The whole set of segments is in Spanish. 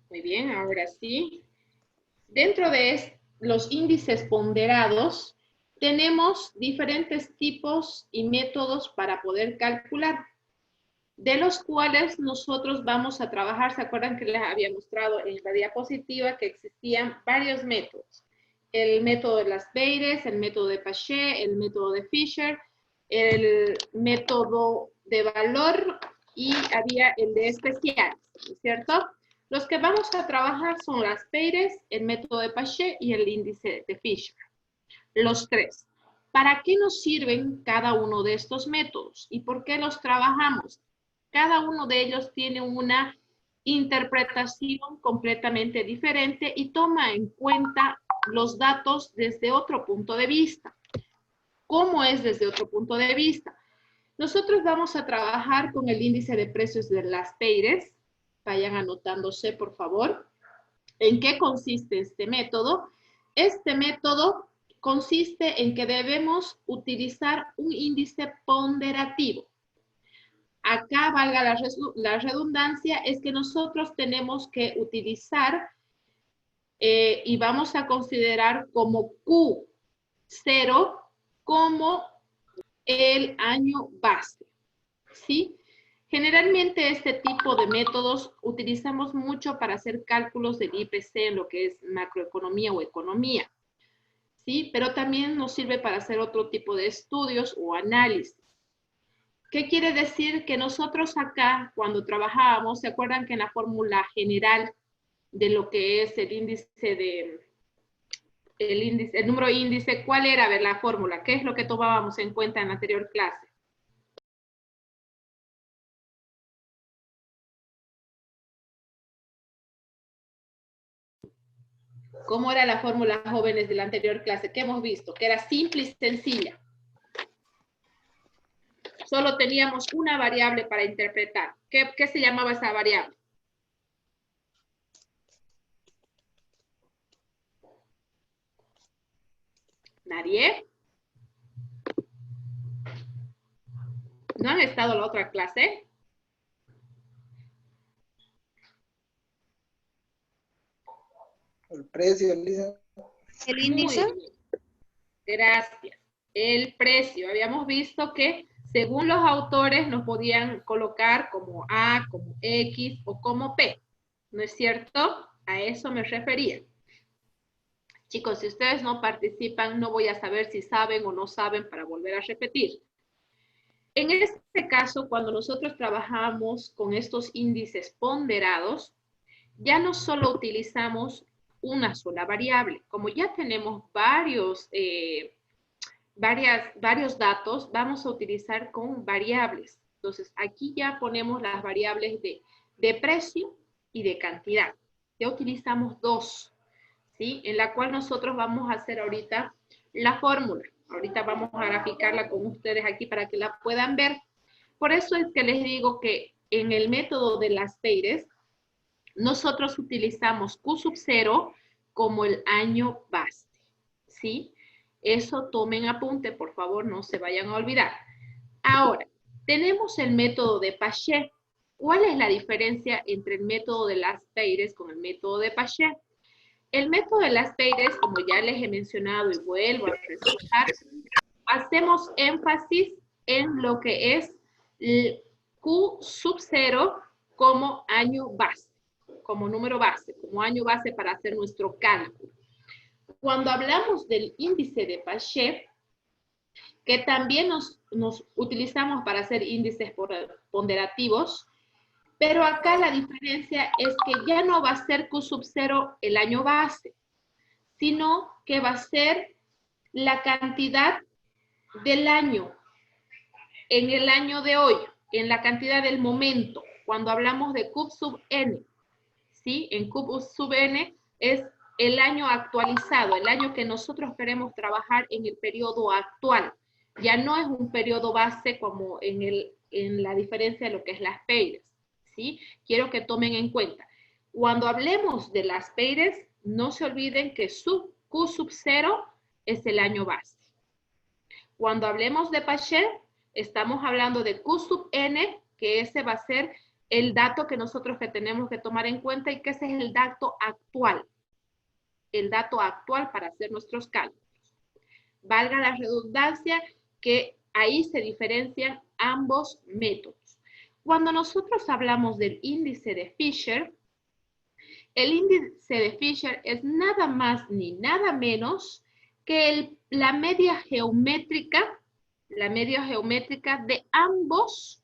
Muy bien, ahora sí. Dentro de los índices ponderados, tenemos diferentes tipos y métodos para poder calcular, de los cuales nosotros vamos a trabajar. ¿Se acuerdan que les había mostrado en la diapositiva que existían varios métodos? El método de las Beyres, el método de Paget, el método de Fisher, el método de valor y había el de especiales, ¿no es cierto? Los que vamos a trabajar son las Beyres, el método de Paget y el índice de Fisher. Los tres. ¿Para qué nos sirven cada uno de estos métodos y por qué los trabajamos? Cada uno de ellos tiene una interpretación completamente diferente y toma en cuenta los datos desde otro punto de vista. ¿Cómo es desde otro punto de vista? Nosotros vamos a trabajar con el índice de precios de las Beyres. Vayan anotándose, por favor. ¿En qué consiste este método? Este método consiste en que debemos utilizar un índice ponderativo. Acá, valga la redundancia, es que nosotros tenemos que utilizar y vamos a considerar como Q0 como el año base, ¿sí? Generalmente este tipo de métodos utilizamos mucho para hacer cálculos del IPC en lo que es macroeconomía o economía, ¿sí? Pero también nos sirve para hacer otro tipo de estudios o análisis. ¿Qué quiere decir? Que nosotros acá, cuando trabajábamos, ¿se acuerdan que en la fórmula general de lo que es el índice el número índice, ¿cuál era? A ver, la fórmula, ¿qué es lo que tomábamos en cuenta en la anterior clase? ¿Cómo era la fórmula, jóvenes, de la anterior clase? ¿Qué hemos visto? Que era simple y sencilla. Solo teníamos una variable para interpretar. ¿Qué se llamaba esa variable? ¿Nadie? ¿No han estado en la otra clase? El precio, Lisa. ¿El índice? Muy bien. Gracias. El precio. Habíamos visto que según los autores nos podían colocar como A, como X o como P. ¿No es cierto? A eso me refería. Chicos, si ustedes no participan, no voy a saber si saben o no saben para volver a repetir. En este caso, cuando nosotros trabajamos con estos índices ponderados, ya no solo utilizamos una sola variable. Como ya tenemos varios datos, vamos a utilizar con variables. Entonces, aquí ya ponemos las variables de precio y de cantidad. Ya utilizamos dos, ¿sí? En la cual nosotros vamos a hacer ahorita la fórmula. Ahorita vamos a graficarla con ustedes aquí para que la puedan ver. Por eso es que les digo que en el método de las Beyres, nosotros utilizamos Q0 como el año base, ¿sí? Eso tomen apunte, por favor, no se vayan a olvidar. Ahora, tenemos el método de Paget. ¿Cuál es la diferencia entre el método de las Beyres con el método de Paget? El método de las Beyres, como ya les he mencionado y vuelvo a presentar, hacemos énfasis en lo que es Q0 como año base, como número base, como año base para hacer nuestro cálculo. Cuando hablamos del índice de Paget, que también nos utilizamos para hacer índices ponderativos, pero acá la diferencia es que ya no va a ser Q0 el año base, sino que va a ser la cantidad del año, en el año de hoy, en la cantidad del momento, cuando hablamos de Q sub n, ¿sí? En Q sub n es el año actualizado, el año que nosotros queremos trabajar en el periodo actual. Ya no es un periodo base como en la diferencia de lo que es las Beyres, ¿sí? Quiero que tomen en cuenta. Cuando hablemos de las Beyres, no se olviden que Q sub 0 es el año base. Cuando hablemos de Paget, estamos hablando de Q sub n, que ese va a ser el dato que nosotros que tenemos que tomar en cuenta y que ese es el dato actual para hacer nuestros cálculos. Valga la redundancia que ahí se diferencian ambos métodos. Cuando nosotros hablamos del índice de Fisher, el índice de Fisher es nada más ni nada menos que la media geométrica de ambos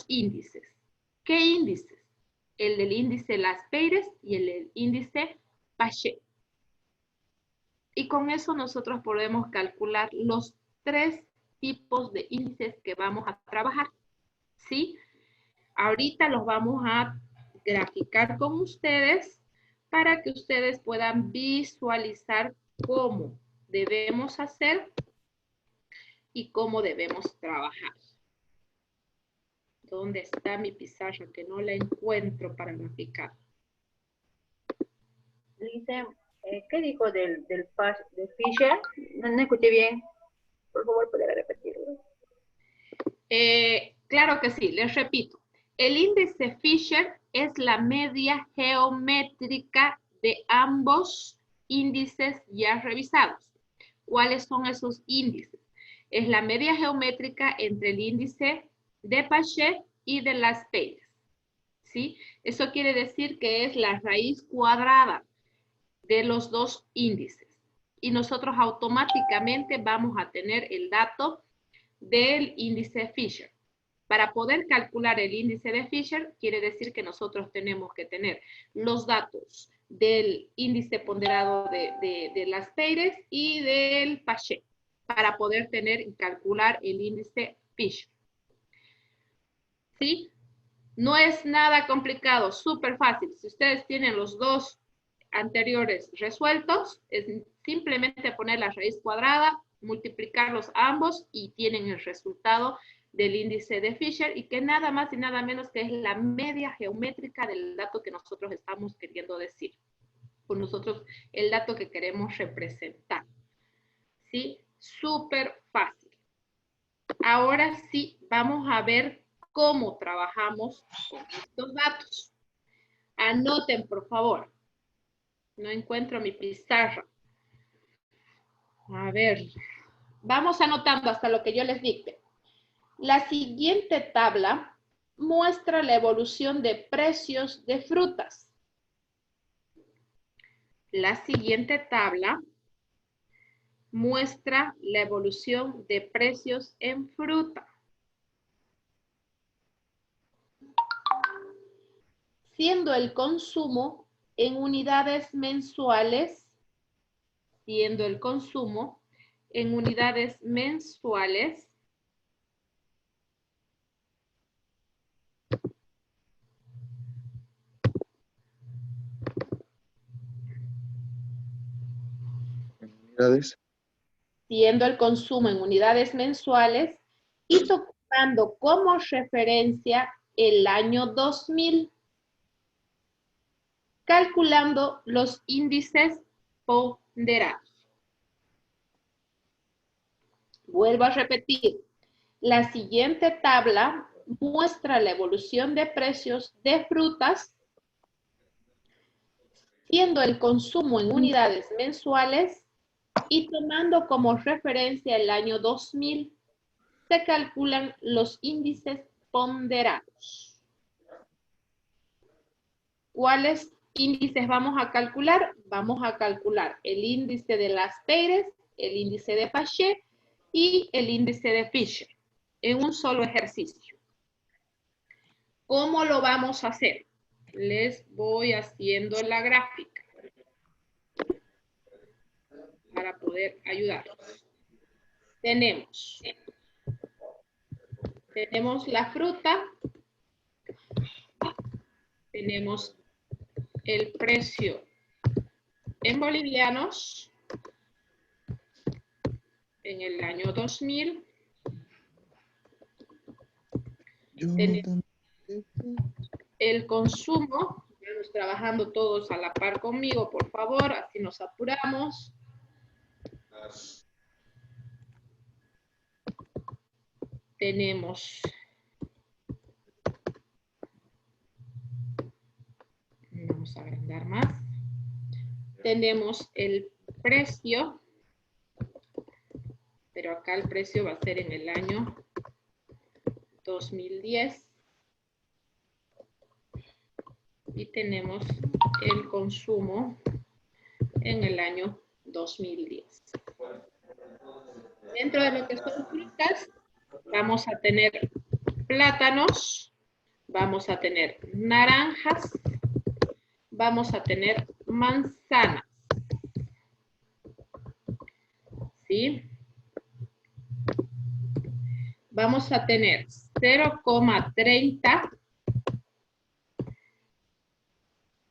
índices. ¿Qué índices? El del índice Las Peires y el del índice Paget. Y con eso nosotros podemos calcular los 3 tipos de índices que vamos a trabajar. ¿Sí? Ahorita los vamos a graficar con ustedes para que ustedes puedan visualizar cómo debemos hacer y cómo debemos trabajar. ¿Dónde está mi pizarra? Que no la encuentro para graficar. Dice, ¿qué dijo de Fisher? No escuché bien. Por favor, ¿podría repetirlo? Claro que sí, les repito. El índice Fisher es la media geométrica de ambos índices ya revisados. ¿Cuáles son esos índices? Es la media geométrica entre el índice de Paget y de Las Peires. ¿Sí? Eso quiere decir que es la raíz cuadrada de los dos índices. Y nosotros automáticamente vamos a tener el dato del índice Fisher. Para poder calcular el índice de Fisher, quiere decir que nosotros tenemos que tener los datos del índice ponderado de Las Peires y del Paget para poder calcular el índice Fisher. ¿Sí? No es nada complicado, súper fácil. Si ustedes tienen los dos anteriores resueltos, es simplemente poner la raíz cuadrada, multiplicarlos ambos y tienen el resultado del índice de Fisher y que nada más y nada menos que es la media geométrica del dato que nosotros estamos queriendo decir. Por nosotros, el dato que queremos representar. ¿Sí? Súper fácil. Ahora sí, vamos a ver cómo trabajamos con estos datos. Anoten, por favor. No encuentro mi pizarra. A ver, vamos anotando hasta lo que yo les dicte. La siguiente tabla muestra la evolución de precios de frutas. La siguiente tabla muestra la evolución de precios en fruta. Siendo el consumo en unidades mensuales, y tomando como referencia el año 2000, calculando los índices ponderados. Vuelvo a repetir, la siguiente tabla muestra la evolución de precios de frutas, siendo el consumo en unidades mensuales y tomando como referencia el año 2000, se calculan los índices ponderados. ¿Cuáles índices vamos a calcular? Vamos a calcular el índice de Las Peires, el índice de Paget y el índice de Fisher en un solo ejercicio. ¿Cómo lo vamos a hacer? Les voy haciendo la gráfica para poder ayudarlos. Tenemos la fruta, tenemos el precio en bolivianos en el año 2000. Tenemos el consumo, vamos trabajando todos a la par conmigo, por favor, así nos apuramos. Tenemos Vamos a agrandar más. Tenemos el precio, pero acá el precio va a ser en el año 2010. Y tenemos el consumo en el año 2010. Dentro de lo que son frutas, vamos a tener plátanos, vamos a tener naranjas, vamos a tener manzanas. ¿Sí? Vamos a tener 0,30.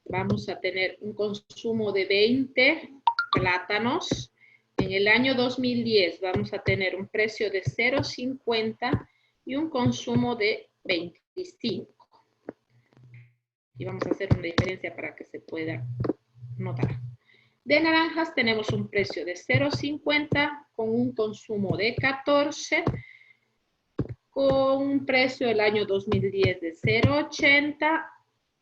Vamos a tener un consumo de 20 plátanos. En el año 2010 vamos a tener un precio de 0,50 y un consumo de 25. Y vamos a hacer una diferencia para que se pueda notar. De naranjas tenemos un precio de 0,50 con un consumo de 14, con un precio del año 2010 de 0,80,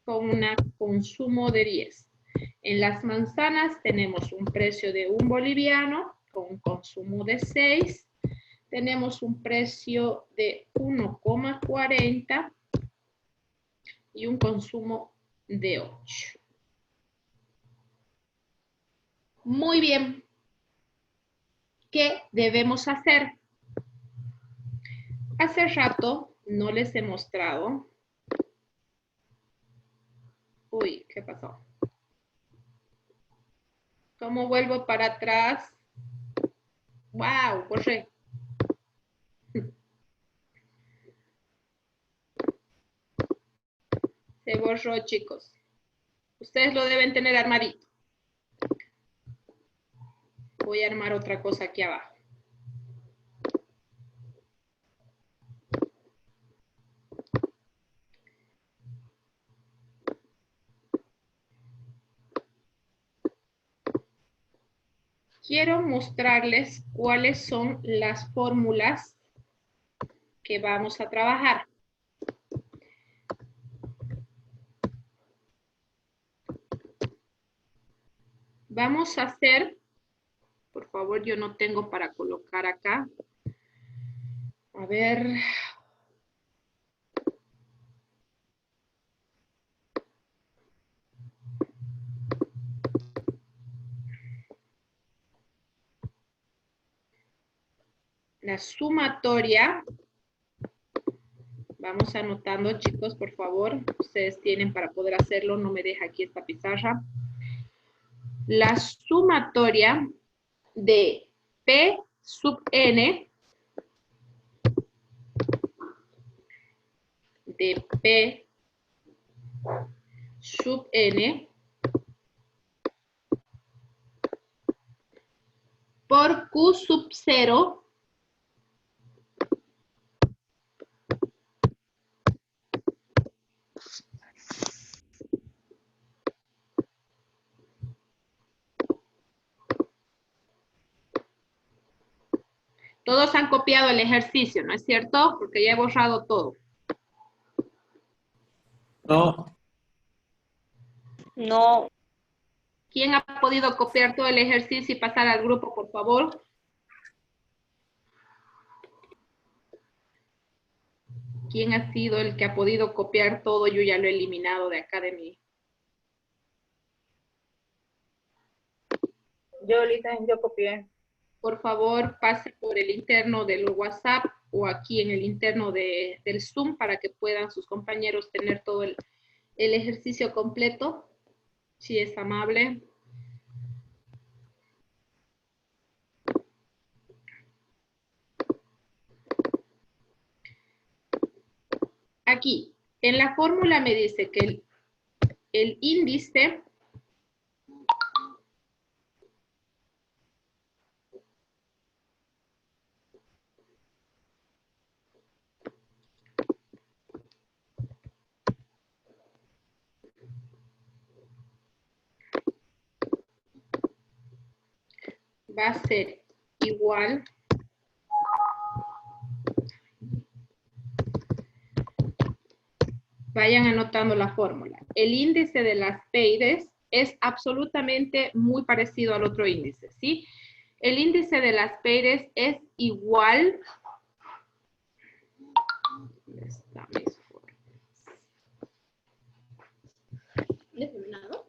con un consumo de 10. En las manzanas tenemos un precio de 1 boliviano con un consumo de 6. Tenemos un precio de 1,40 y un consumo de 8. Muy bien. ¿Qué debemos hacer? Hace rato no les he mostrado. Uy, ¿qué pasó? ¿Cómo vuelvo para atrás? ¡Wow! Borré. Se borró, chicos. Ustedes lo deben tener armadito. Voy a armar otra cosa aquí abajo. Quiero mostrarles cuáles son las fórmulas que vamos a trabajar. Vamos a hacer, por favor, yo no tengo para colocar acá. A ver. La sumatoria. Vamos anotando, chicos, por favor. Ustedes tienen para poder hacerlo. No me deja aquí esta pizarra. La sumatoria de P sub n de P sub n por Q sub 0 Todos han copiado el ejercicio, ¿no es cierto? Porque ya he borrado todo. No. No. ¿Quién ha podido copiar todo el ejercicio y pasar al grupo, por favor? ¿Quién ha sido el que ha podido copiar todo? Yo ya lo he eliminado de acá de mí. Yo, Lisa, yo copié. Por favor, pase por el interno del WhatsApp o aquí en el interno del Zoom para que puedan sus compañeros tener todo el ejercicio completo, si es amable. Aquí, en la fórmula me dice que el índice va a ser igual Vayan anotando la fórmula. El índice de las Peires es absolutamente muy parecido al otro índice, ¿sí? El índice de las Peires es igual. ¿Dónde están mis fórmulas? ¿Determinado?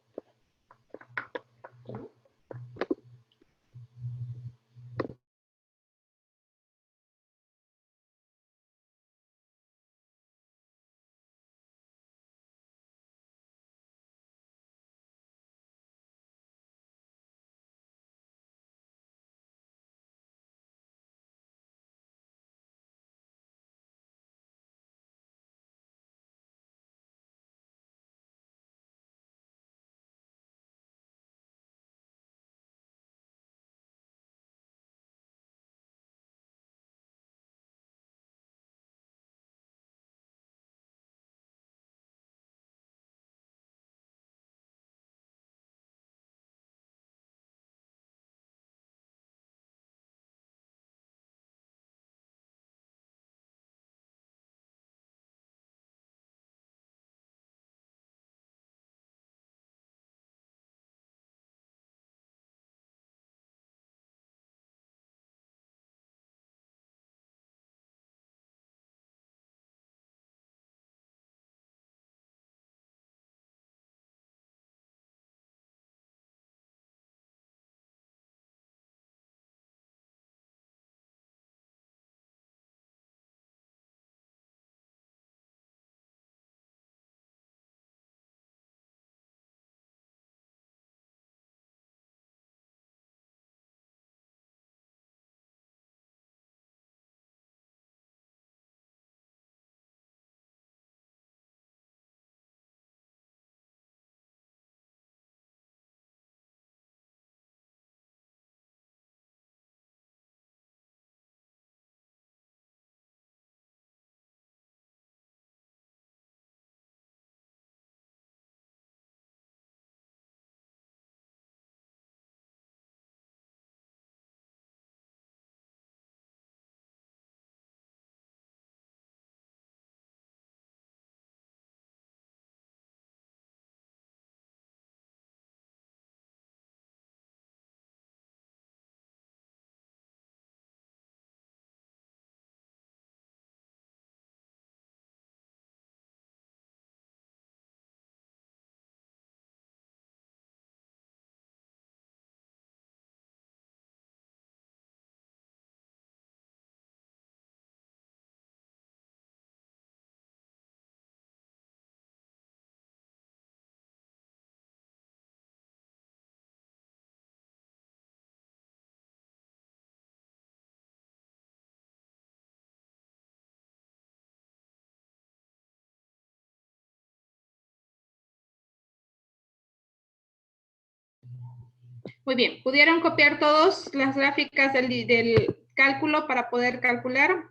Muy bien, ¿pudieron copiar todos las gráficas del cálculo para poder calcular?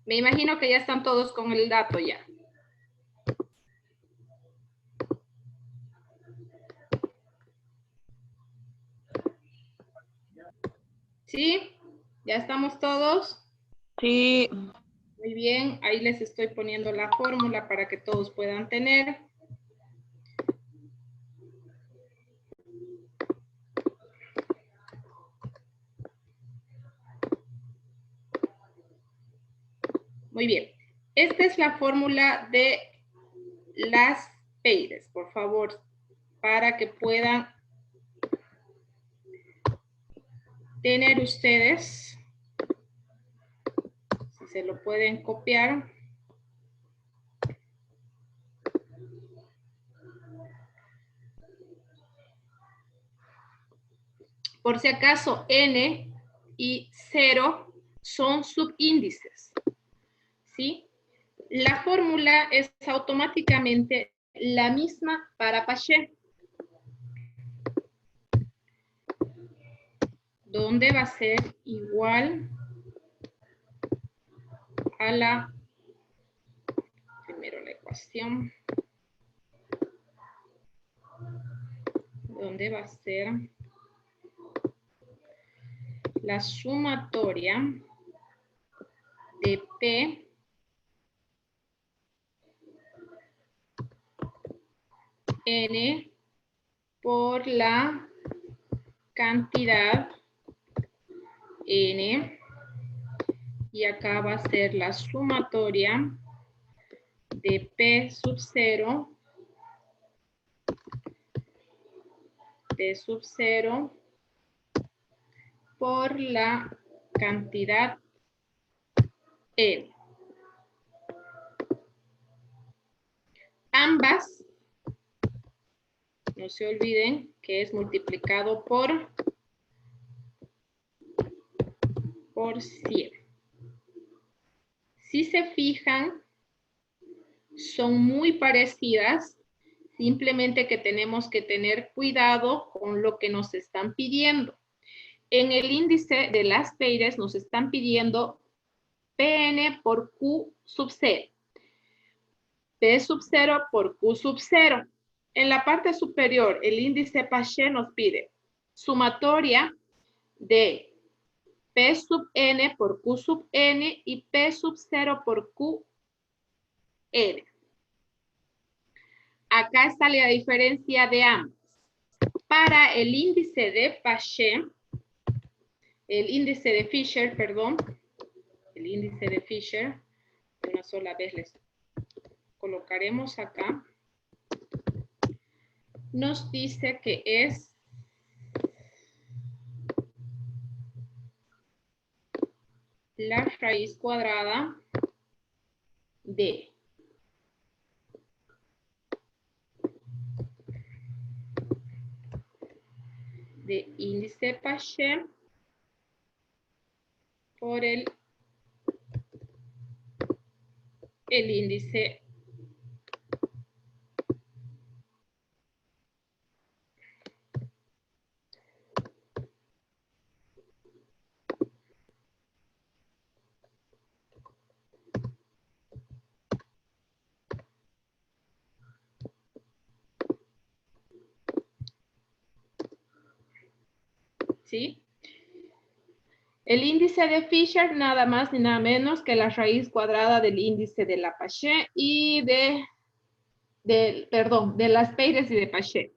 Me imagino que ya están todos con el dato ya. ¿Sí? ¿Ya estamos todos? Sí. Muy bien, ahí les estoy poniendo la fórmula para que todos puedan tener. Muy bien. Esta es la fórmula de las Peires, por favor, para que puedan tener ustedes, si se lo pueden copiar. Por si acaso, N y 0 son subíndices, ¿sí? La fórmula es automáticamente la misma para Paché, donde va a ser igual a la, primero la ecuación, donde va a ser la sumatoria de P N por la cantidad N. Y acá va a ser la sumatoria de P sub 0, P sub 0 por la cantidad N. Ambas, no se olviden que es multiplicado por 100. Si se fijan, son muy parecidas, simplemente que tenemos que tener cuidado con lo que nos están pidiendo. En el índice de las Peires nos están pidiendo Pn por Q sub 0. P sub 0 por Q sub 0. En la parte superior, el índice Paget nos pide sumatoria de P sub n por Q sub n y P sub 0 por Q n. Acá está la diferencia de ambas. Para el índice de Paget, el índice de Fisher, perdón, el índice de Fisher, de una sola vez les colocaremos acá, nos dice que es la raíz cuadrada de índice Paget por el índice ¿sí? El índice de Fisher nada más ni nada menos que la raíz cuadrada del índice de la Paget y de las Peires y de Paget,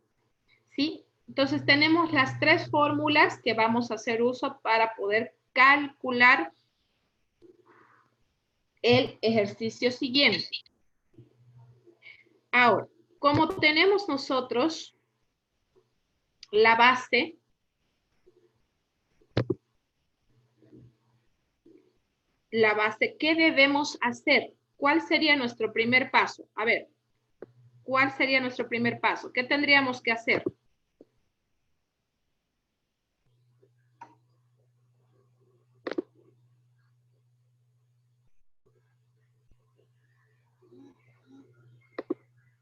¿sí? Entonces tenemos las tres fórmulas que vamos a hacer uso para poder calcular el ejercicio siguiente. Ahora, como tenemos nosotros la base, ¿qué debemos hacer? ¿Cuál sería nuestro primer paso? A ver, ¿cuál sería nuestro primer paso? ¿Qué tendríamos que hacer?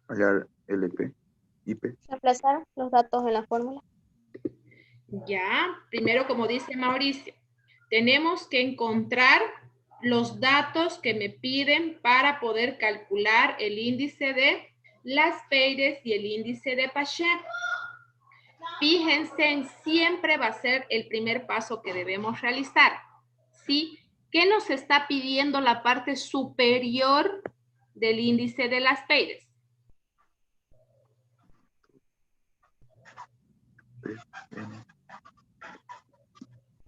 Hallar LP, IP. Reemplazar los datos en la fórmula. Ya, primero como dice Mauricio, tenemos que encontrar los datos que me piden para poder calcular el índice de las Peires y el índice de Paget. Fíjense, siempre va a ser el primer paso que debemos realizar. ¿Sí? ¿Qué nos está pidiendo la parte superior del índice de las Peires?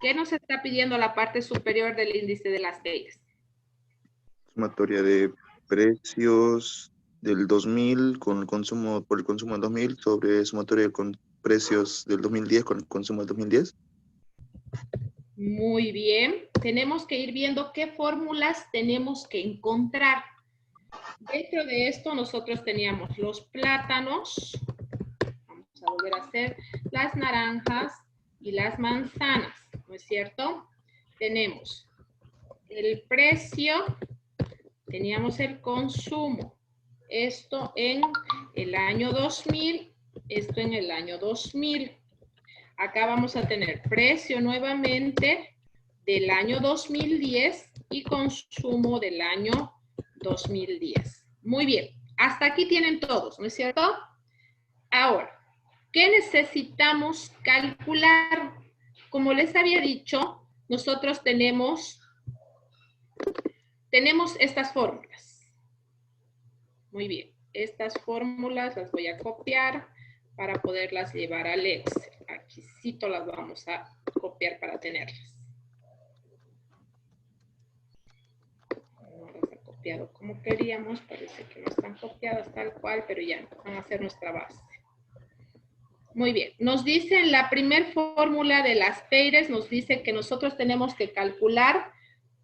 ¿Qué nos está pidiendo la parte superior del índice de las Peires? Sumatoria de precios del 2000 con el consumo por el consumo del 2000 sobre sumatoria con precios del 2010 con el consumo del 2010. Muy bien. Tenemos que ir viendo qué fórmulas tenemos que encontrar. Dentro de esto nosotros teníamos los plátanos. Vamos a volver a hacer las naranjas y las manzanas, ¿no es cierto? Tenemos el precio, teníamos el consumo. Esto en el año 2000, esto en el año 2000. Acá vamos a tener precio nuevamente del año 2010 y consumo del año 2010. Muy bien, hasta aquí tienen todos, ¿no es cierto? Ahora, ¿qué necesitamos calcular? Como les había dicho, nosotros tenemos estas fórmulas. Muy bien. estas fórmulas las voy a copiar para poderlas llevar al Excel. Aquí sí las vamos a copiar para tenerlas. No las he copiado como queríamos, parece que no están copiadas tal cual, pero ya van a ser nuestra base. Muy bien, nos dice en la primer fórmula de las Peires, nos dice que nosotros tenemos que calcular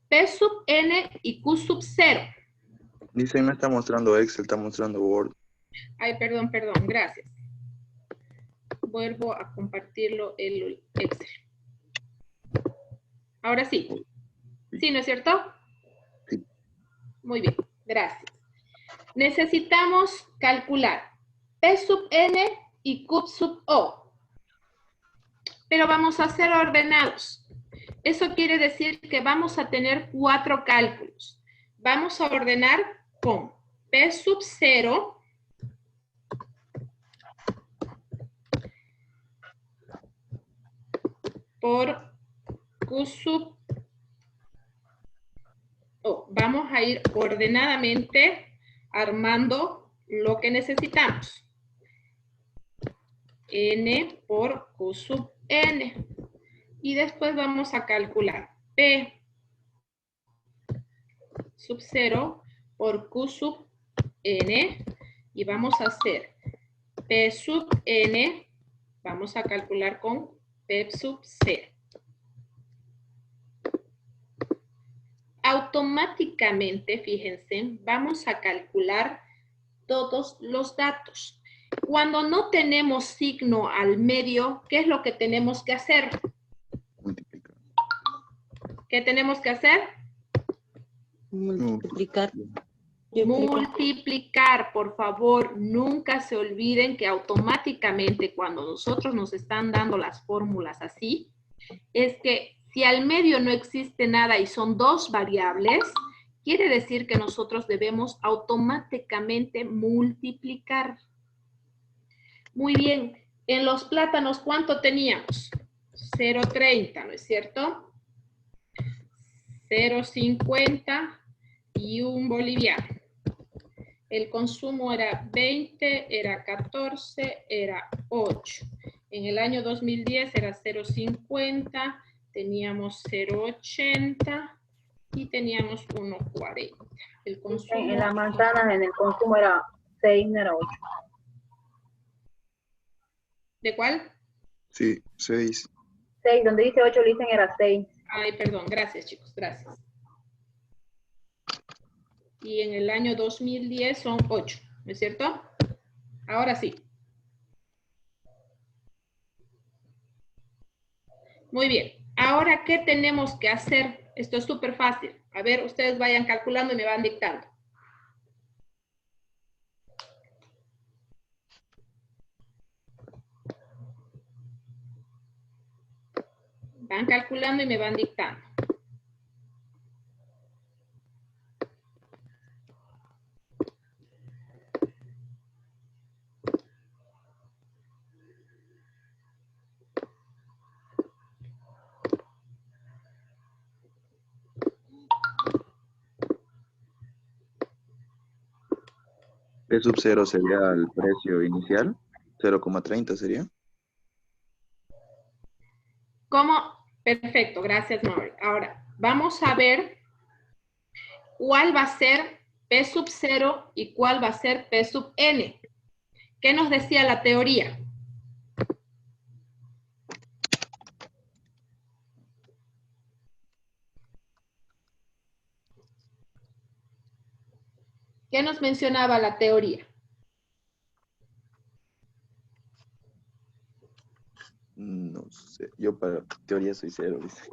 P sub n y Q sub 0. Dice, no está mostrando Excel, está mostrando Word. Ay, perdón, gracias. Vuelvo a compartirlo el Excel. Ahora sí. ¿Sí, no es cierto? Sí. Muy bien, gracias. Necesitamos calcular P sub n y Q sub o. Pero vamos a hacer ordenados. Eso quiere decir que vamos a tener 4 cálculos. Vamos a ordenar con P sub 0 por Q sub o. Vamos a ir ordenadamente armando lo que necesitamos. N por Q sub n. Y después vamos a calcular P sub 0 por Q sub n. Y vamos a hacer P sub n. Vamos a calcular con P sub 0. Automáticamente, fíjense, vamos a calcular todos los datos. Cuando no tenemos signo al medio, ¿qué es lo que tenemos que hacer? Multiplicar. ¿Qué tenemos que hacer? Multiplicar. Multiplicar, por favor, nunca se olviden que automáticamente cuando nosotros nos están dando las fórmulas así, es que si al medio no existe nada y son 2 variables, quiere decir que nosotros debemos automáticamente multiplicar. Muy bien, en los plátanos, ¿cuánto teníamos? 0,30, ¿no es cierto? 0,50 y un boliviano. El consumo era 20, era 14, era 8. En el año 2010 era 0,50, teníamos 0,80 y teníamos 1,40. El consumo... En las manzanas, en el consumo era 6, no era 8. ¿De cuál? Sí, 6. 6, donde dice 8, le dicen era 6. Ay, perdón, gracias chicos, gracias. Y en el año 2010 son 8, ¿no es cierto? Ahora sí. Muy bien. Ahora, ¿qué tenemos que hacer? Esto es súper fácil. A ver, ustedes vayan calculando y me van dictando. Van calculando y me van dictando. P sub 0 sería el precio inicial. 0,30 sería. ¿Cómo? Perfecto, gracias, Mauri. Ahora, vamos a ver cuál va a ser P sub 0 y cuál va a ser P sub n. ¿Qué nos decía la teoría? ¿Qué nos mencionaba la teoría? No sé, yo para teoría soy 0. Dice.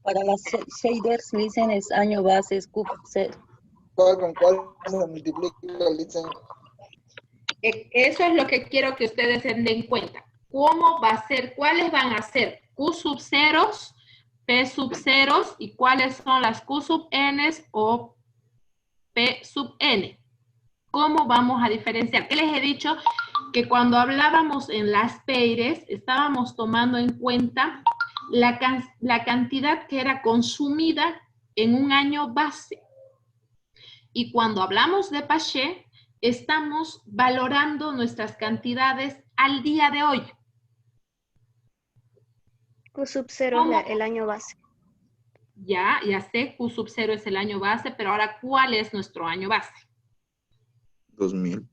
Para las shaders dicen es año base, es Q 0. ¿Cuál con cuál se multiplica? Dicen. Eso es lo que quiero que ustedes se den cuenta. ¿Cómo va a ser? ¿Cuáles van a ser Q sub ceros, P sub ceros y cuáles son las Q sub n's o P sub n? ¿Cómo vamos a diferenciar? ¿Qué les he dicho? Que cuando hablábamos en las Peires, estábamos tomando en cuenta la cantidad que era consumida en un año base. Y cuando hablamos de Paché, estamos valorando nuestras cantidades al día de hoy? Q sub 0 ¿Cómo? es el año base. Ya sé, Q sub 0 es el año base, pero ahora, ¿cuál es nuestro año base? 2000.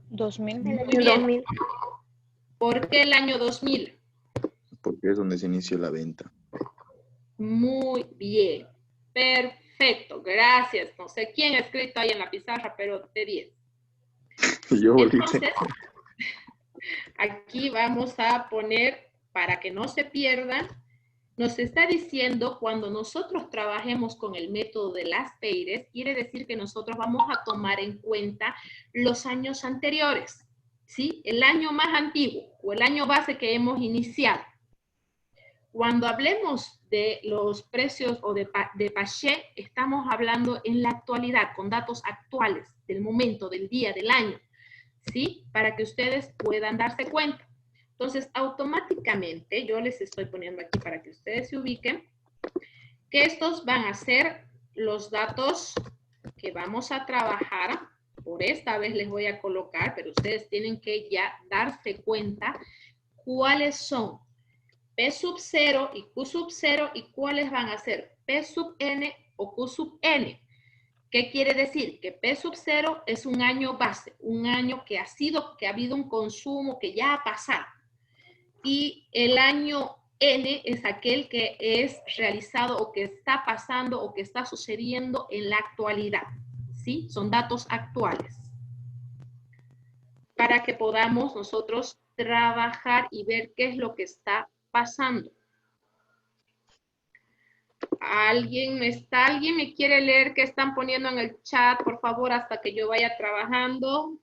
2000. El Muy año bien. 2000. ¿Por qué el año 2000? Porque es donde se inició la venta. Muy bien. Perfecto. Gracias. No sé quién ha escrito ahí en la pizarra, pero de 10. Yo, Entonces, aquí vamos a poner, para que no se pierda, nos está diciendo cuando nosotros trabajemos con el método de las PEIRES, quiere decir que nosotros vamos a tomar en cuenta los años anteriores, ¿sí? El año más antiguo o el año base que hemos iniciado. Cuando hablemos de los precios o de Pachet, estamos hablando en la actualidad, con datos actuales del momento, del día, del año, ¿sí? Para que ustedes puedan darse cuenta. Entonces, automáticamente, yo les estoy poniendo aquí para que ustedes se ubiquen, que estos van a ser los datos que vamos a trabajar. Por esta vez les voy a colocar, pero ustedes tienen que ya darse cuenta cuáles son P sub 0 y Q sub 0 y cuáles van a ser P sub n o Q sub n. ¿Qué quiere decir? Que P sub 0 es un año base, un año que ha habido un consumo que ya ha pasado. Y el año N es aquel que es realizado o que está pasando o que está sucediendo en la actualidad. ¿Sí? Son datos actuales. Para que podamos nosotros trabajar y ver qué es lo que está pasando. ¿Alguien me quiere leer qué están poniendo en el chat, por favor, hasta que yo vaya trabajando?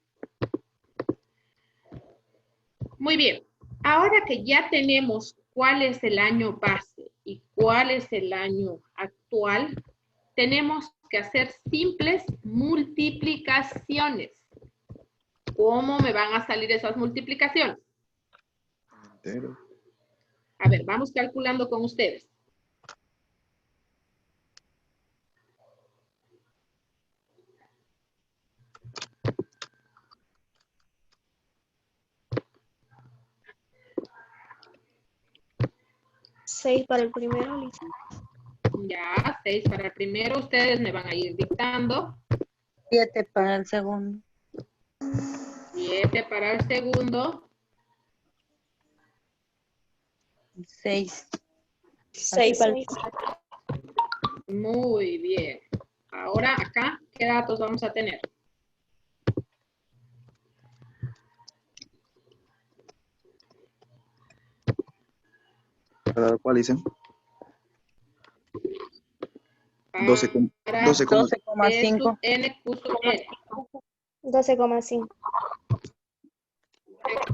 Muy bien. Ahora que ya tenemos cuál es el año base y cuál es el año actual, tenemos que hacer simples multiplicaciones. ¿Cómo me van a salir esas multiplicaciones? Entero. A ver, vamos calculando con ustedes. ¿6 para el primero, Lisa? Ya, 6 para el primero. Ustedes me van a ir dictando. 7 para el segundo. 7 para el segundo. 6. 6 para el Muy bien. Ahora acá, ¿qué datos vamos a tener? ¿Para cuál dicen? Para 12,5. N, Q sub N. 12,5.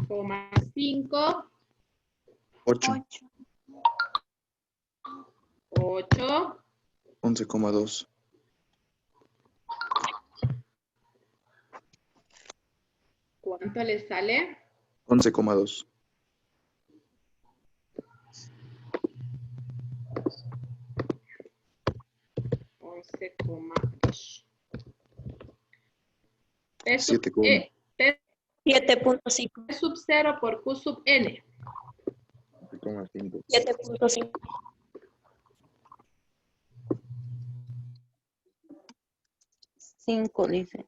3,5. 8. 8. 11,2. ¿Cuánto le sale? 11,2. 11,2. 7,5. P 7.5. sub 0 por Q sub N. 7,5. 7.5. 5, dice.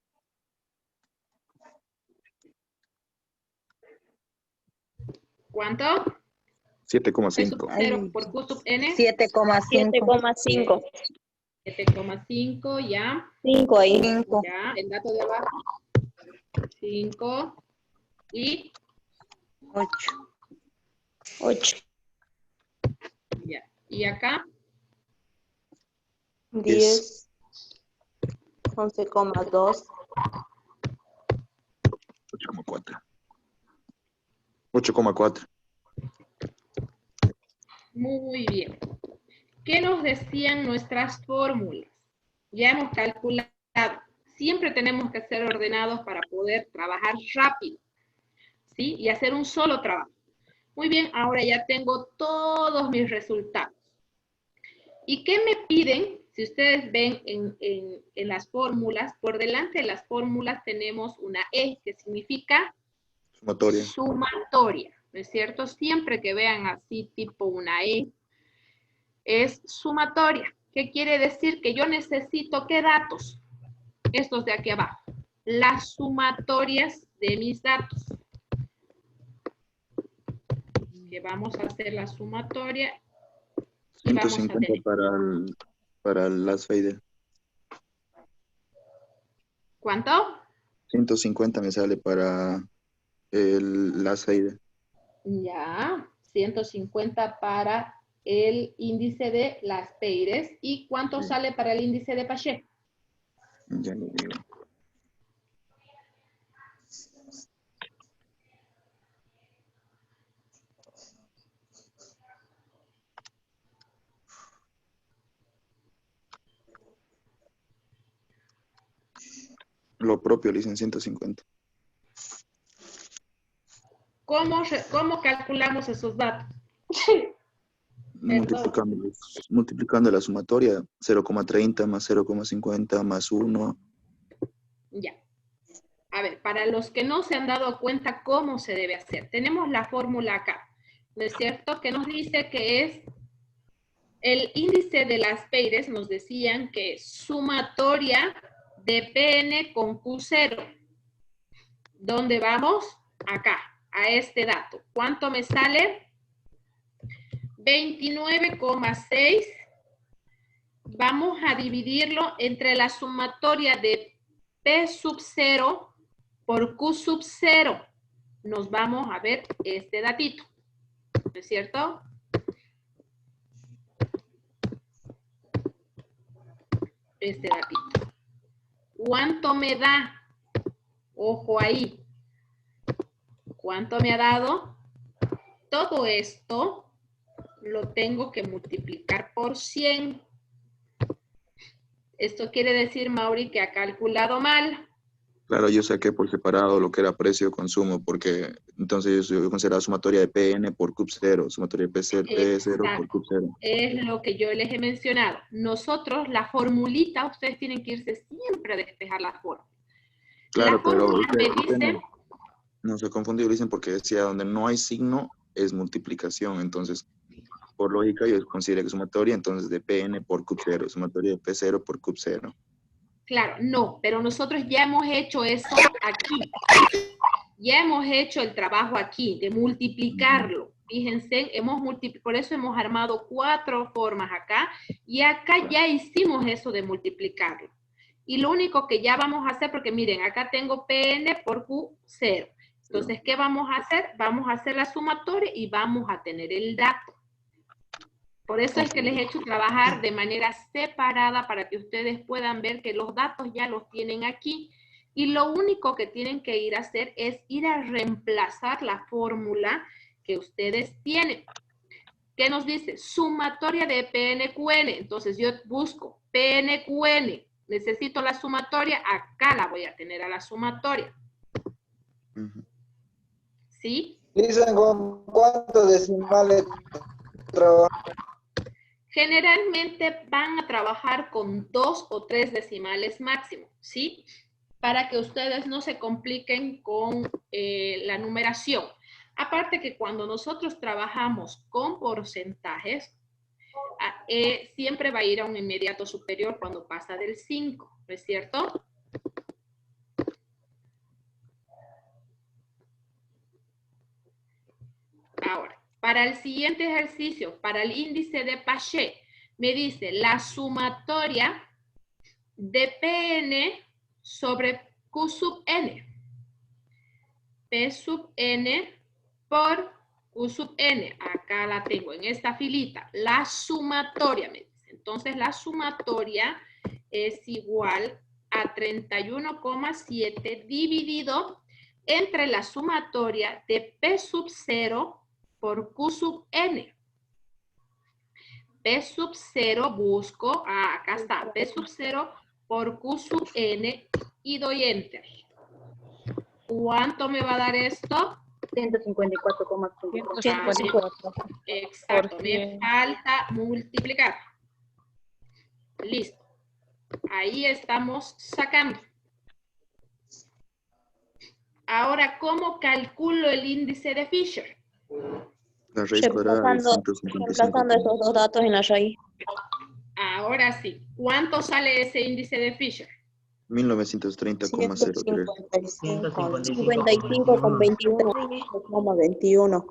¿Cuánto? 7,5. 0 por Q sub N. 7,5. 7,5, ya. 5 ahí. 5. Ya, el dato de abajo. 5 y 8. 8. ya. Y acá, 10. 11,2. 8,4. 8,4. muy bien. ¿Qué nos decían nuestras fórmulas? Ya hemos calculado. Siempre tenemos que ser ordenados para poder trabajar rápido, ¿sí? Y hacer un solo trabajo. Muy bien, ahora ya tengo todos mis resultados. ¿Y qué me piden Si ustedes ven en las fórmulas, por delante de las fórmulas tenemos una E, que significa Sumatoria. sumatoria, ¿no es cierto? Siempre que vean así tipo una E, es sumatoria. ¿Qué quiere decir? Que yo necesito, ¿qué datos? Estos de aquí abajo. Las sumatorias de mis datos. Que vamos a hacer la sumatoria. Y vamos a 150 tener. para las fader. ¿Cuánto? 150 me sale para las fader. Ya, 150 para el índice de las Peires. ¿Y cuánto Sí. sale para el índice de Paché? Ya lo digo. Lo propio le dicen 150. ¿Cómo calculamos esos datos? Multiplicando la sumatoria, 0,30 más 0,50 más 1. Ya. A ver, para los que no se han dado cuenta cómo se debe hacer, tenemos la fórmula acá, ¿no es cierto? Que nos dice que es el índice de las Peires, nos decían que es sumatoria de PN con Q0. ¿Dónde vamos? Acá, a este dato. ¿Cuánto me sale? 29,6. Vamos a dividirlo entre la sumatoria de P sub 0 por Q sub 0. Nos vamos a ver este datito, ¿no es cierto? Este datito. ¿Cuánto me da? Ojo ahí. ¿Cuánto me ha dado? Todo esto lo tengo que multiplicar por 100. Esto quiere decir, Mauri, que ha calculado mal. Claro, yo saqué por separado lo que era precio consumo, porque entonces yo consideraba sumatoria de PN por CUP0, sumatoria de P0 por CUP0. Es lo que yo les he mencionado. Nosotros, la formulita, ustedes tienen que irse siempre a despejar la fórmula. Claro, La fórmula me usted dice... no se confundió, dicen porque decía donde no hay signo es multiplicación, entonces por lógica yo consideré que sumatoria entonces de PN por CUP0, sumatoria de P0 por CUP0. Claro, no, pero nosotros ya hemos hecho eso aquí. Ya hemos hecho el trabajo aquí de multiplicarlo. Fíjense, por eso hemos armado 4 formas acá y acá ya hicimos eso de multiplicarlo. Y lo único que ya vamos a hacer, porque miren, acá tengo PN por Q0. Entonces, ¿qué vamos a hacer? Vamos a hacer la sumatoria y vamos a tener el dato. Por eso es que les he hecho trabajar de manera separada para que ustedes puedan ver que los datos ya los tienen aquí. Y lo único que tienen que ir a hacer es ir a reemplazar la fórmula que ustedes tienen. ¿Qué nos dice? Sumatoria de PNQN. Entonces yo busco PNQN. Necesito la sumatoria. Acá la voy a tener a la sumatoria. ¿Sí? Dicen con cuántos decimales trabajan. Generalmente van a trabajar con 2 o 3 decimales máximo, ¿sí? Para que ustedes no se compliquen con la numeración. Aparte que cuando nosotros trabajamos con porcentajes, siempre va a ir a un inmediato superior cuando pasa del 5, ¿no es cierto? Ahora, para el siguiente ejercicio, para el índice de Paché, me dice la sumatoria de PN sobre Q sub N. P sub N por Q sub N. Acá la tengo en esta filita. La sumatoria, me dice. Entonces, la sumatoria es igual a 31,7 dividido entre la sumatoria de P sub 0 por Q sub N. P sub 0 busco, acá está, P sub 0 por Q sub N y doy Enter. ¿Cuánto me va a dar esto? 154,5. Exacto, me falta multiplicar. Listo. Ahí estamos sacando. Ahora, ¿cómo calculo el índice de Fisher? La raíz cuadrada de 155. Reemplazando esos dos datos en la raíz. Ahora sí. ¿Cuánto sale ese índice de Fisher? 1930,03. 55,21.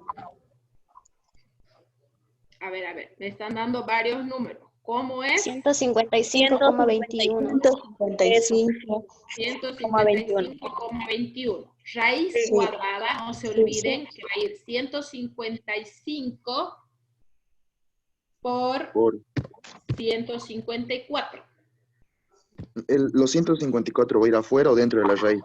A ver. Me están dando varios números. ¿Cómo es? 155,21. 155,21. Raíz Sí. cuadrada, no se olviden que va a ir 155 por 154. Los 154 va a ir afuera o dentro de la raíz.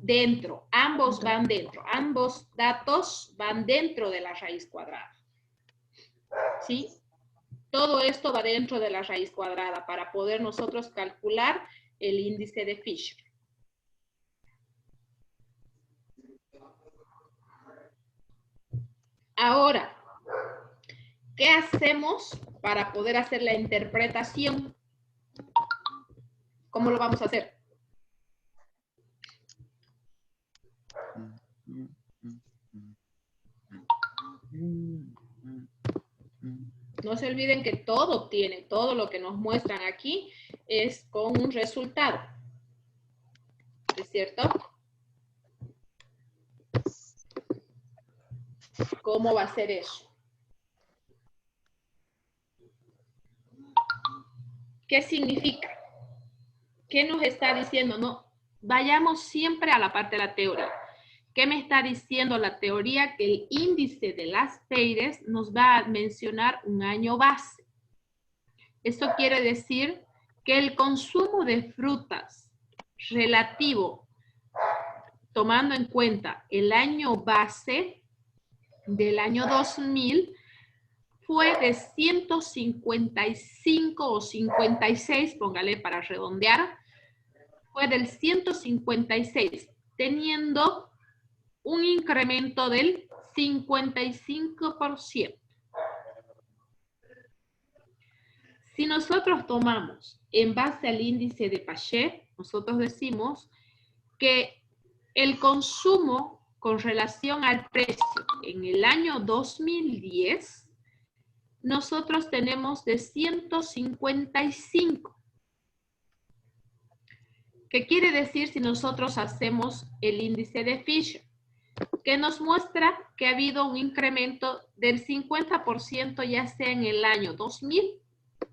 Dentro, ambos van dentro. Ambos datos van dentro de la raíz cuadrada. ¿Sí? Todo esto va dentro de la raíz cuadrada para poder nosotros calcular el índice de Fisher. Ahora, ¿qué hacemos para poder hacer la interpretación? ¿Cómo lo vamos a hacer? No se olviden que todo lo que nos muestran aquí es con un resultado. ¿Es cierto? ¿Cómo va a ser eso? ¿Qué significa? ¿Qué nos está diciendo? No, vayamos siempre a la parte de la teoría. ¿Qué me está diciendo la teoría? Que el índice de las Peires nos va a mencionar un año base. Esto quiere decir que el consumo de frutas relativo, tomando en cuenta el año base del año 2000, fue de 155 o 56, póngale para redondear, fue del 156, teniendo un incremento del 55%. Si nosotros tomamos en base al índice de Paget, nosotros decimos que el consumo con relación al precio en el año 2010, nosotros tenemos de 155. ¿Qué quiere decir si nosotros hacemos el índice de Fisher? Que nos muestra que ha habido un incremento del 50% ya sea en el año 2000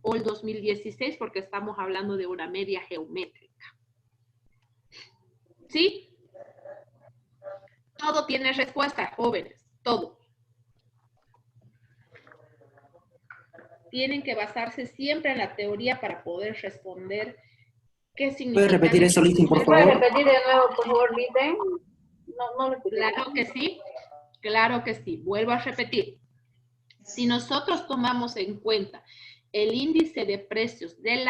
o el 2016, porque estamos hablando de una media geométrica. ¿Sí? Todo tiene respuesta, jóvenes, todo. Tienen que basarse siempre en la teoría para poder responder qué significa. ¿Puede repetir eso, Listin, por ¿Puede favor? repetir de nuevo, por favor, Liten? No lo escuché. Claro que sí, claro que sí. Vuelvo a repetir. Si nosotros tomamos en cuenta el índice de precios de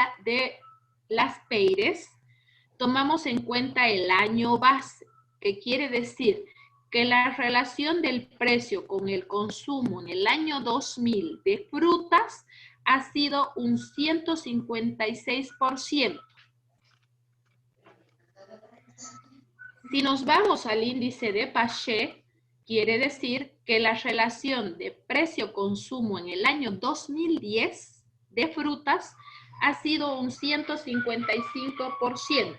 las Peires, tomamos en cuenta el año base, que quiere decir que la relación del precio con el consumo en el año 2000 de frutas ha sido un 156%. Si nos vamos al índice de Paget, quiere decir que la relación de precio-consumo en el año 2010 de frutas ha sido un 155%.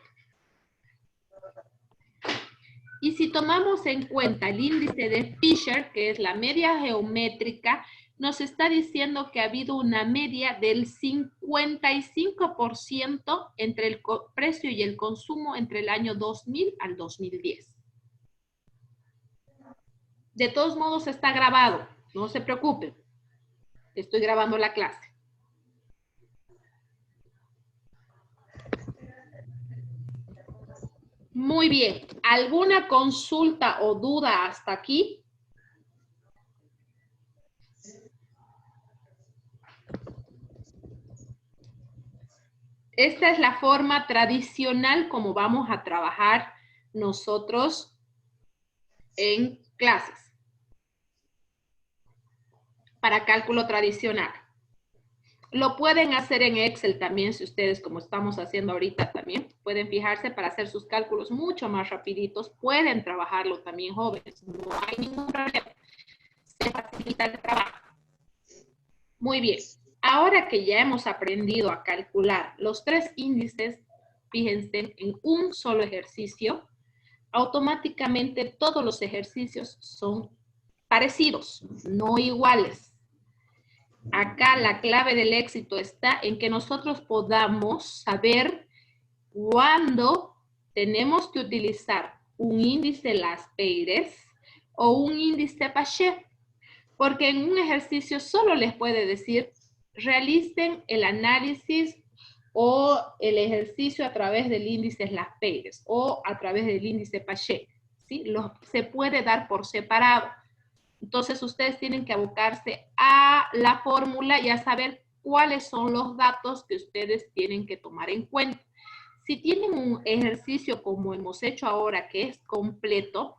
Y si tomamos en cuenta el índice de Fisher, que es la media geométrica, nos está diciendo que ha habido una media del 55% entre el precio y el consumo entre el año 2000 al 2010. De todos modos está grabado, no se preocupen. Estoy grabando la clase. Muy bien. ¿Alguna consulta o duda hasta aquí? Esta es la forma tradicional como vamos a trabajar nosotros en clases para cálculo tradicional. Lo pueden hacer en Excel también, si ustedes, como estamos haciendo ahorita también, pueden fijarse para hacer sus cálculos mucho más rapiditos. Pueden trabajarlo también, jóvenes. No hay ningún problema. Se facilita el trabajo. Muy bien. Ahora que ya hemos aprendido a calcular los 3 índices, fíjense, en un solo ejercicio, automáticamente todos los ejercicios son parecidos, no iguales. Acá la clave del éxito está en que nosotros podamos saber cuándo tenemos que utilizar un índice Las-Peyres o un índice Paget, porque en un ejercicio solo les puede decir realicen el análisis o el ejercicio a través del índice Las-Peyres o a través del índice Paget, ¿sí? Se puede dar por separado. Entonces ustedes tienen que abocarse a la fórmula y a saber cuáles son los datos que ustedes tienen que tomar en cuenta. Si tienen un ejercicio como hemos hecho ahora que es completo,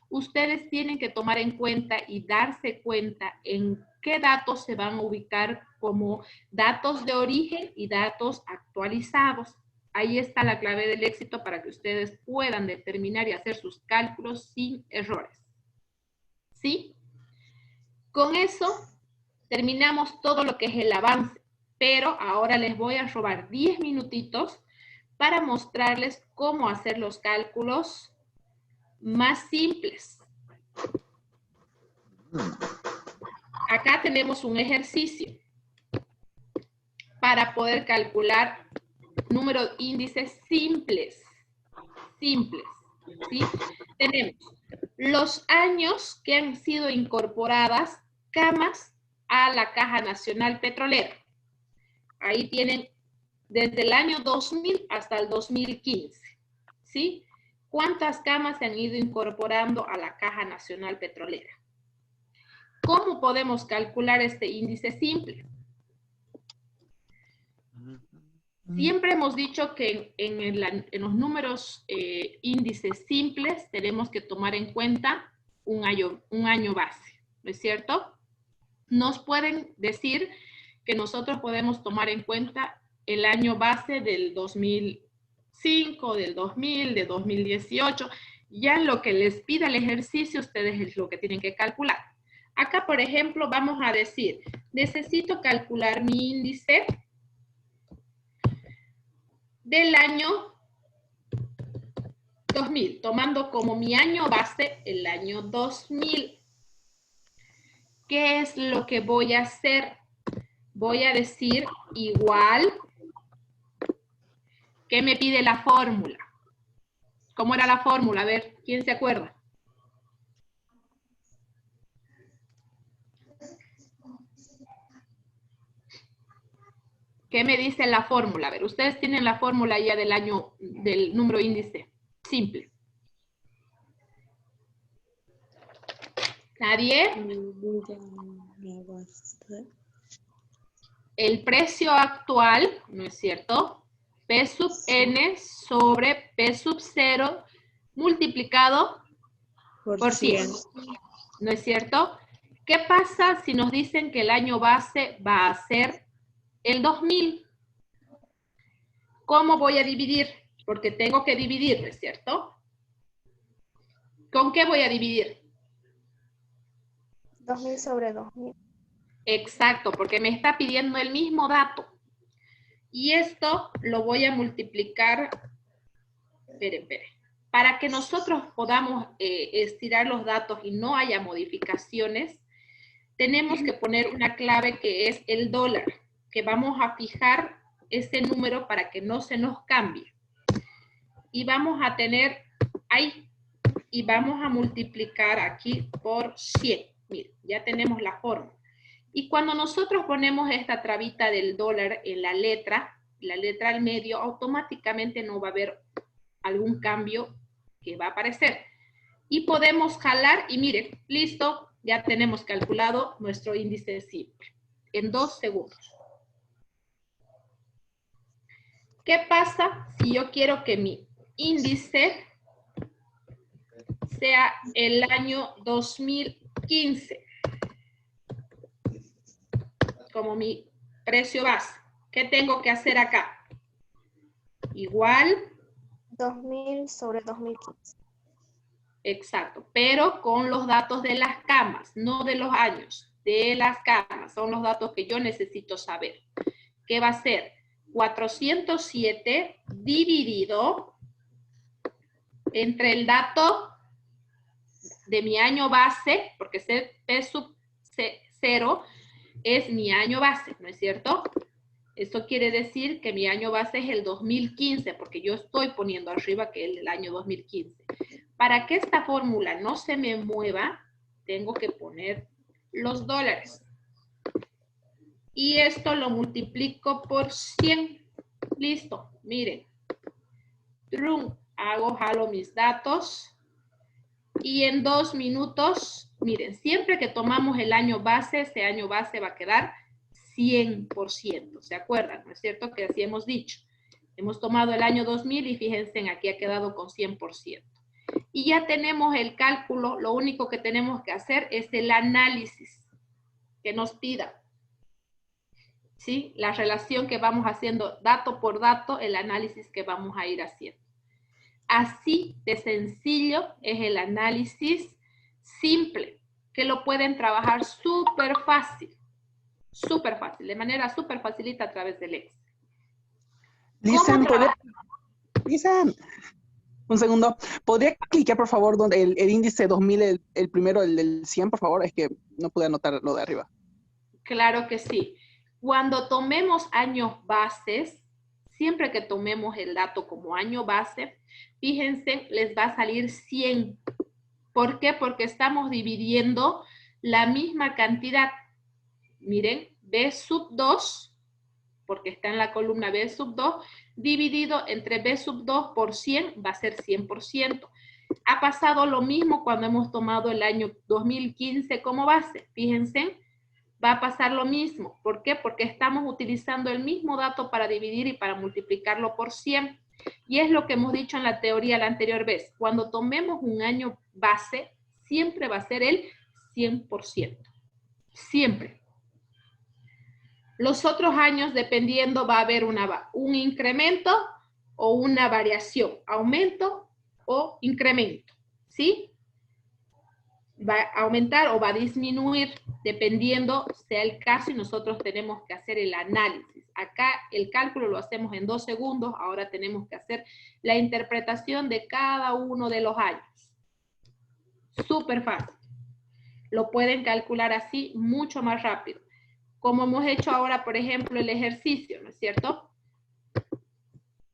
ustedes tienen que tomar en cuenta y darse cuenta en qué datos se van a ubicar como datos de origen y datos actualizados. Ahí está la clave del éxito para que ustedes puedan determinar y hacer sus cálculos sin errores. ¿Sí? Con eso terminamos todo lo que es el avance, pero ahora les voy a robar 10 minutitos para mostrarles cómo hacer los cálculos más simples. Acá tenemos un ejercicio para poder calcular números índices simples. ¿Sí? Tenemos los años que han sido incorporadas camas a la Caja Nacional Petrolera. Ahí tienen desde el año 2000 hasta el 2015. ¿Sí? ¿Cuántas camas se han ido incorporando a la Caja Nacional Petrolera? ¿Cómo podemos calcular este índice simple? Siempre hemos dicho que en los números índices simples tenemos que tomar en cuenta un año base, ¿no es cierto? Nos pueden decir que nosotros podemos tomar en cuenta el año base del 2005, del 2000, de 2018. Ya en lo que les pida el ejercicio, ustedes es lo que tienen que calcular. Acá, por ejemplo, vamos a decir, necesito calcular mi índice del año 2000, tomando como mi año base el año 2000. ¿Qué es lo que voy a hacer? Voy a decir igual. ¿Qué me pide la fórmula? ¿Cómo era la fórmula? A ver, ¿quién se acuerda? ¿Qué me dice la fórmula? A ver, ustedes tienen la fórmula ya del año, del número índice simple. ¿Nadie? El precio actual, ¿no es cierto? P sub n sobre P sub 0 multiplicado por 100. ¿No es cierto? ¿Qué pasa si nos dicen que el año base va a ser el 2000? ¿Cómo voy a dividir? Porque tengo que dividir, ¿no es cierto? ¿Con qué voy a dividir? 2000 sobre 2000. Exacto, porque me está pidiendo el mismo dato. Y esto lo voy a multiplicar. Espere. Para que nosotros podamos estirar los datos y no haya modificaciones, tenemos que poner una clave que es el dólar, que vamos a fijar ese número para que no se nos cambie. Y vamos a tener ahí, y vamos a multiplicar aquí por 100. Miren, ya tenemos la forma. Y cuando nosotros ponemos esta trabita del dólar en la letra al medio, automáticamente no va a haber algún cambio que va a aparecer. Y podemos jalar y miren, listo, ya tenemos calculado nuestro índice simple en 2 segundos. ¿Qué pasa si yo quiero que mi índice sea el año 2015? Como mi precio base. ¿Qué tengo que hacer acá? Igual. 2000 sobre 2015. Exacto, pero con los datos de las camas, no de los años, de las camas. Son los datos que yo necesito saber. ¿Qué va a ser? 407 dividido entre el dato de mi año base, porque P sub 0 es mi año base, ¿no es cierto? Eso quiere decir que mi año base es el 2015, porque yo estoy poniendo arriba que es el año 2015. Para que esta fórmula no se me mueva, tengo que poner los dólares. Y esto lo multiplico por 100. Listo, miren. Jalo mis datos. Y en 2 minutos, miren, siempre que tomamos el año base, ese año base va a quedar 100%. ¿Se acuerdan? ¿No es cierto? Que así hemos dicho. Hemos tomado el año 2000 y fíjense, aquí ha quedado con 100%. Y ya tenemos el cálculo, lo único que tenemos que hacer es el análisis que nos pida. ¿Sí? La relación que vamos haciendo dato por dato, el análisis que vamos a ir haciendo. Así de sencillo es el análisis simple, que lo pueden trabajar súper fácil, de manera súper facilita a través del Excel. Listen, un segundo. ¿Podría clicar, por favor, donde el índice 2000, el primero, el del 100, por favor? Es que no pude anotar lo de arriba. Claro que sí. Cuando tomemos años bases, siempre que tomemos el dato como año base, fíjense, les va a salir 100. ¿Por qué? Porque estamos dividiendo la misma cantidad. Miren, B sub 2, porque está en la columna B sub 2, dividido entre B sub 2 por 100 va a ser 100%. Ha pasado lo mismo cuando hemos tomado el año 2015 como base. Fíjense, va a pasar lo mismo. ¿Por qué? Porque estamos utilizando el mismo dato para dividir y para multiplicarlo por 100. Y es lo que hemos dicho en la teoría la anterior vez. Cuando tomemos un año base, siempre va a ser el 100%. Siempre. Los otros años, dependiendo, va a haber un incremento o una variación, aumento o incremento, ¿sí? Va a aumentar o va a disminuir, dependiendo sea el caso, y nosotros tenemos que hacer el análisis. Acá el cálculo lo hacemos en 2 segundos, ahora tenemos que hacer la interpretación de cada uno de los años. Súper fácil. Lo pueden calcular así mucho más rápido. Como hemos hecho ahora, por ejemplo, el ejercicio, ¿no es cierto?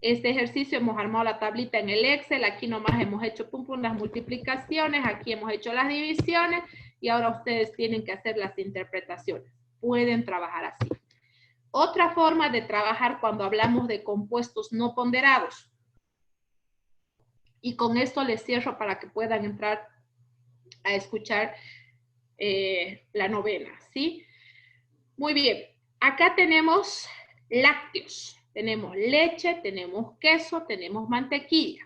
Este ejercicio hemos armado la tablita en el Excel, aquí nomás hemos hecho las multiplicaciones, aquí hemos hecho las divisiones y ahora ustedes tienen que hacer las interpretaciones. Pueden trabajar así. Otra forma de trabajar cuando hablamos de compuestos no ponderados. Y con esto les cierro para que puedan entrar a escuchar la novena, ¿sí? Muy bien, acá tenemos lácteos, tenemos leche, tenemos queso, tenemos mantequilla.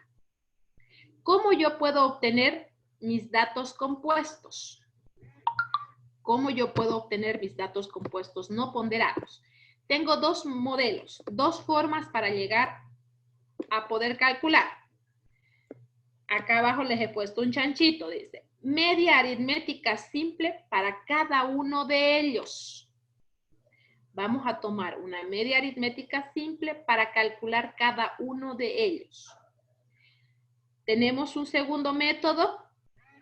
¿Cómo yo puedo obtener mis datos compuestos? ¿Cómo yo puedo obtener mis datos compuestos no ponderados? Tengo 2 modelos, 2 formas para llegar a poder calcular. Acá abajo les he puesto un chanchito, dice, media aritmética simple para cada uno de ellos. Vamos a tomar una media aritmética simple para calcular cada uno de ellos. Tenemos un segundo método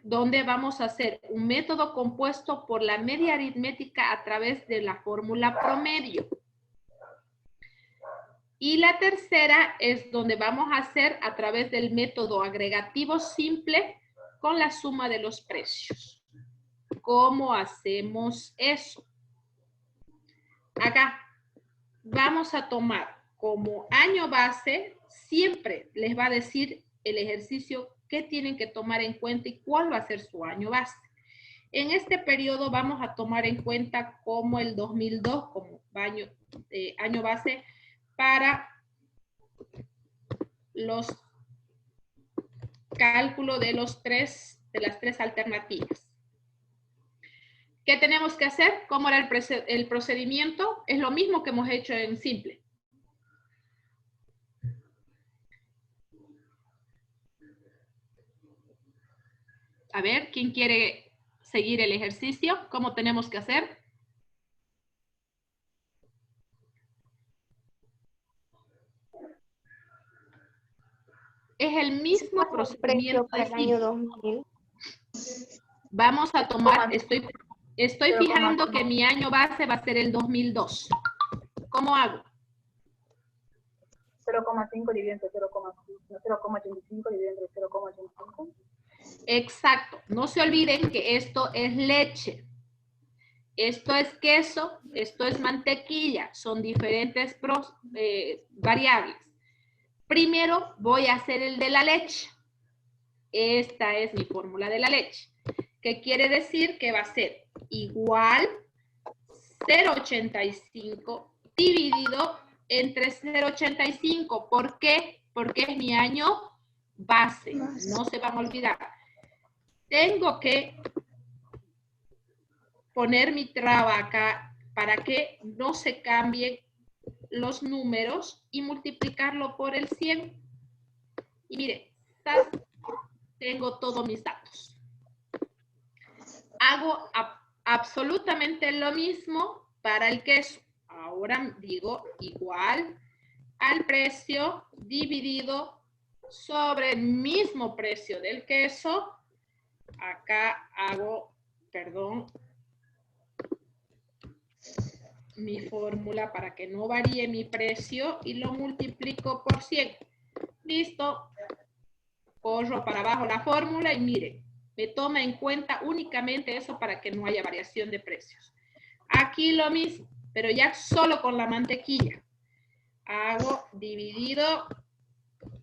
donde vamos a hacer un método compuesto por la media aritmética a través de la fórmula promedio. Y la tercera es donde vamos a hacer a través del método agregativo simple con la suma de los precios. ¿Cómo hacemos eso? Acá vamos a tomar como año base, siempre les va a decir el ejercicio qué tienen que tomar en cuenta y cuál va a ser su año base. En este periodo vamos a tomar en cuenta como el 2002 como año base para los cálculos de las tres alternativas. ¿Qué tenemos que hacer? ¿Cómo era el procedimiento? Es lo mismo que hemos hecho en simple. A ver, ¿quién quiere seguir el ejercicio? ¿Cómo tenemos que hacer? Es el mismo El procedimiento precio para de el año simple. 2000. Vamos a tomar, estoy fijando 0,5. que mi año base va a ser el 2002. ¿Cómo hago? 0,5 dividido entre 0,85 dividido entre 0,85. Exacto. No se olviden que esto es leche. Esto es queso, esto es mantequilla. Son diferentes variables. Primero voy a hacer el de la leche. Esta es mi fórmula de la leche. ¿Qué quiere decir? Que va a ser igual 0,85 dividido entre 0,85. ¿Por qué? Porque es mi año base. No se van a olvidar. Tengo que poner mi traba acá para que no se cambien los números y multiplicarlo por el 100. Y mire, tengo todos mis datos. Hago absolutamente lo mismo para el queso. Ahora digo igual al precio dividido sobre el mismo precio del queso. Acá hago, perdón, mi fórmula para que no varíe mi precio y lo multiplico por 100. Listo. Corro para abajo la fórmula y miren, me toma en cuenta únicamente eso para que no haya variación de precios. Aquí lo mismo, pero ya solo con la mantequilla. Hago dividido,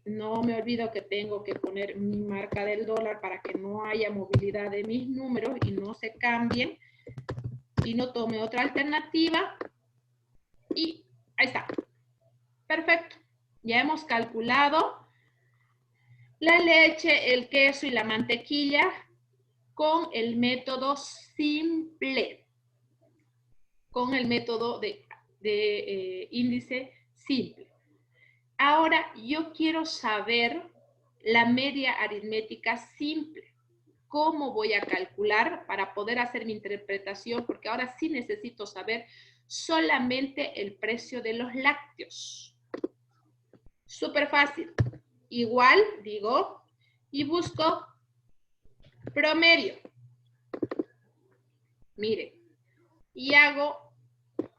no me olvido que tengo que poner mi marca del dólar para que no haya movilidad de mis números y no se cambien y no tome otra alternativa. Y ahí está. Perfecto. Ya hemos calculado la leche, el queso y la mantequilla con el método simple. Con el método de índice simple. Ahora yo quiero saber la media aritmética simple. ¿Cómo voy a calcular para poder hacer mi interpretación? Porque ahora sí necesito saber solamente el precio de los lácteos. Súper fácil. Igual, digo, y busco promedio. Miren, y hago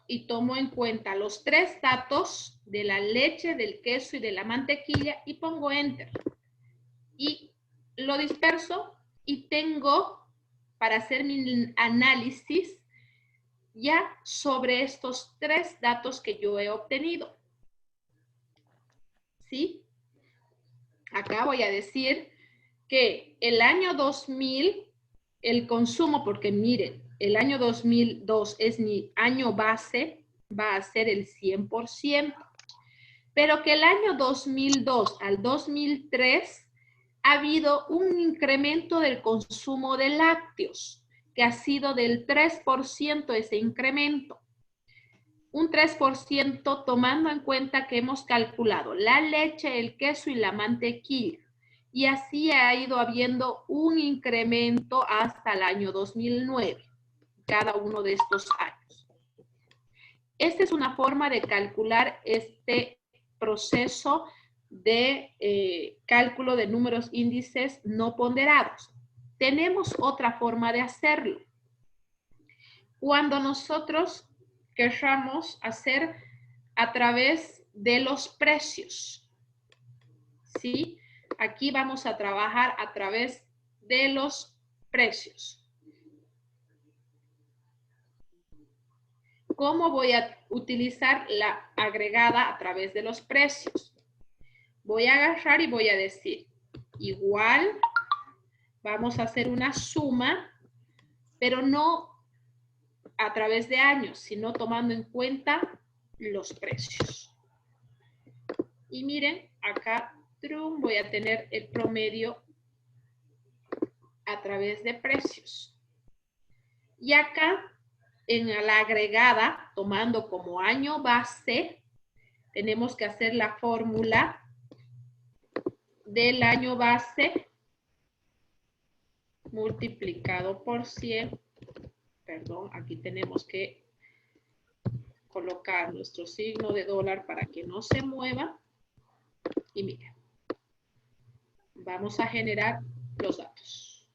y tomo en cuenta los 3 datos de la leche, del queso y de la mantequilla y pongo enter. Y lo disperso y tengo para hacer mi análisis ya sobre estos 3 datos que yo he obtenido. ¿Sí? Acá voy a decir que el año 2000, el consumo, porque miren, el año 2002 es mi año base, va a ser el 100%, pero que el año 2002 al 2003 ha habido un incremento del consumo de lácteos, que ha sido del 3% ese incremento. Un 3% tomando en cuenta que hemos calculado la leche, el queso y la mantequilla. Y así ha ido habiendo un incremento hasta el año 2009, cada uno de estos años. Esta es una forma de calcular este proceso de cálculo de números índices no ponderados. Tenemos otra forma de hacerlo. Cuando nosotros querramos hacer a través de los precios, ¿sí? Aquí vamos a trabajar a través de los precios. ¿Cómo voy a utilizar la agregada a través de los precios? Voy a agarrar y voy a decir, igual, vamos a hacer una suma, pero no a través de años, sino tomando en cuenta los precios. Y miren, acá voy a tener el promedio a través de precios. Y acá, en la agregada, tomando como año base, tenemos que hacer la fórmula del año base multiplicado por 100. Perdón, aquí tenemos que colocar nuestro signo de dólar para que no se mueva. Y miren, vamos a generar los datos.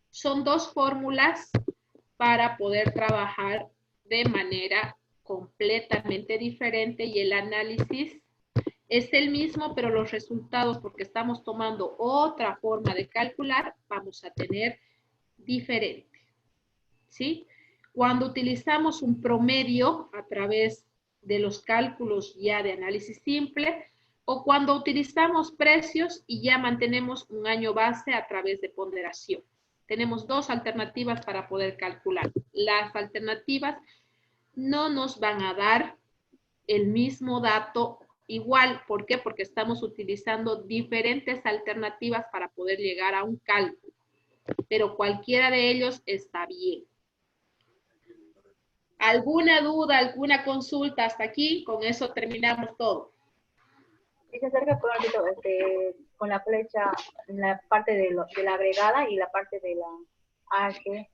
Son dos fórmulas para poder trabajar de manera completamente diferente y el análisis es el mismo, pero los resultados, porque estamos tomando otra forma de calcular, vamos a tener diferente. ¿Sí? Cuando utilizamos un promedio a través de los cálculos ya de análisis simple, o cuando utilizamos precios y ya mantenemos un año base a través de ponderación. Tenemos dos alternativas para poder calcular. Las alternativas no nos van a dar el mismo dato igual. ¿Por qué? Porque estamos utilizando diferentes alternativas para poder llegar a un cálculo. Pero cualquiera de ellos está bien. ¿Alguna duda, alguna consulta hasta aquí? Con eso terminamos todo. Y se acerca con la flecha en la parte de la agregada y la parte de la AG.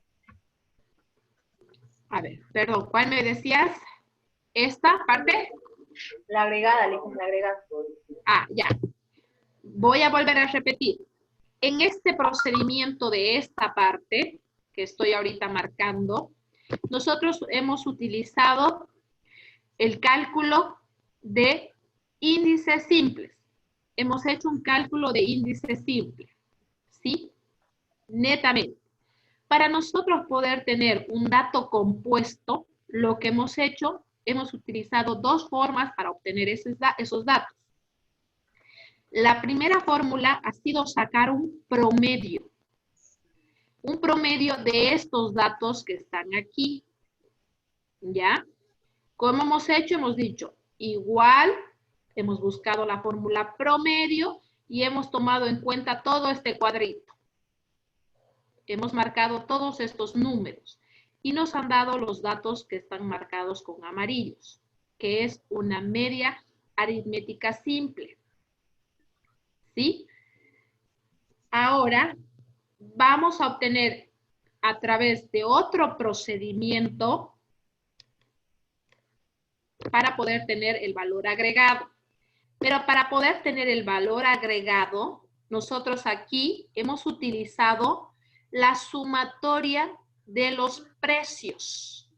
A ver, perdón, ¿cuál me decías? ¿Esta parte? La agregada, le dicen la agregada. Ah, ya. Voy a volver a repetir. En este procedimiento de esta parte, que estoy ahorita marcando, nosotros hemos utilizado el cálculo de índices simples. Hemos hecho un cálculo de índice simple, ¿sí? Netamente. Para nosotros poder tener un dato compuesto, lo que hemos hecho, hemos utilizado dos formas para obtener esos datos. La primera fórmula ha sido sacar un promedio. Un promedio de estos datos que están aquí. ¿Ya? ¿Cómo hemos hecho? Hemos dicho, igual, hemos buscado la fórmula promedio y hemos tomado en cuenta todo este cuadrito. Hemos marcado todos estos números y nos han dado los datos que están marcados con amarillos, que es una media aritmética simple. ¿Sí? Ahora vamos a obtener a través de otro procedimiento para poder tener el valor agregado. Pero para poder tener el valor agregado, nosotros aquí hemos utilizado la sumatoria de los precios.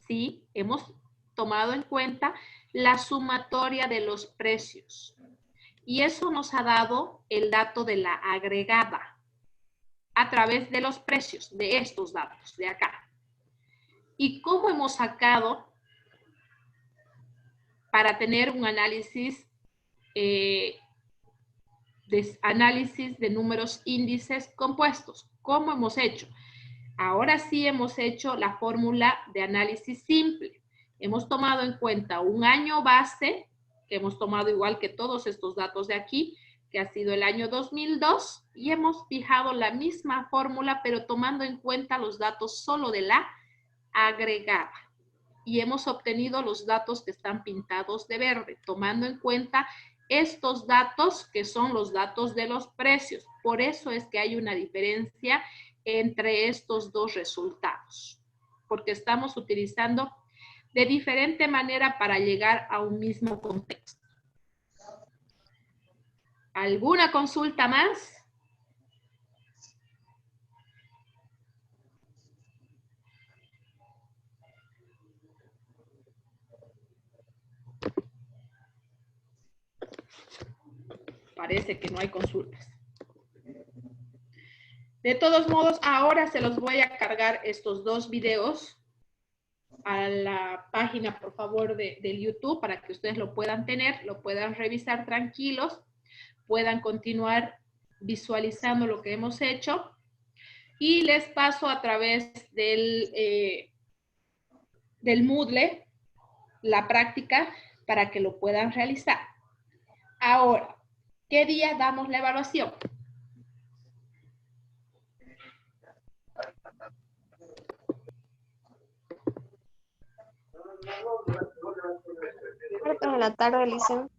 ¿Sí? Hemos tomado en cuenta la sumatoria de los precios. Y eso nos ha dado el dato de la agregada a través de los precios de estos datos de acá. ¿Y cómo hemos sacado para tener un análisis de números índices compuestos? ¿Cómo hemos hecho? Ahora sí hemos hecho la fórmula de análisis simple. Hemos tomado en cuenta un año base, que hemos tomado igual que todos estos datos de aquí, que ha sido el año 2002, y hemos fijado la misma fórmula, pero tomando en cuenta los datos solo de la agregada. Y hemos obtenido los datos que están pintados de verde, tomando en cuenta estos datos que son los datos de los precios. Por eso es que hay una diferencia entre estos dos resultados, porque estamos utilizando de diferente manera para llegar a un mismo contexto. ¿Alguna consulta más? Parece que no hay consultas. De todos modos, ahora se los voy a cargar estos dos videos a la página, por favor, del YouTube para que ustedes lo puedan tener, lo puedan revisar tranquilos, puedan continuar visualizando lo que hemos hecho. Y les paso a través del Moodle la práctica para que lo puedan realizar. Ahora, ¿qué día damos la evaluación? Martes en la tarde, Licen.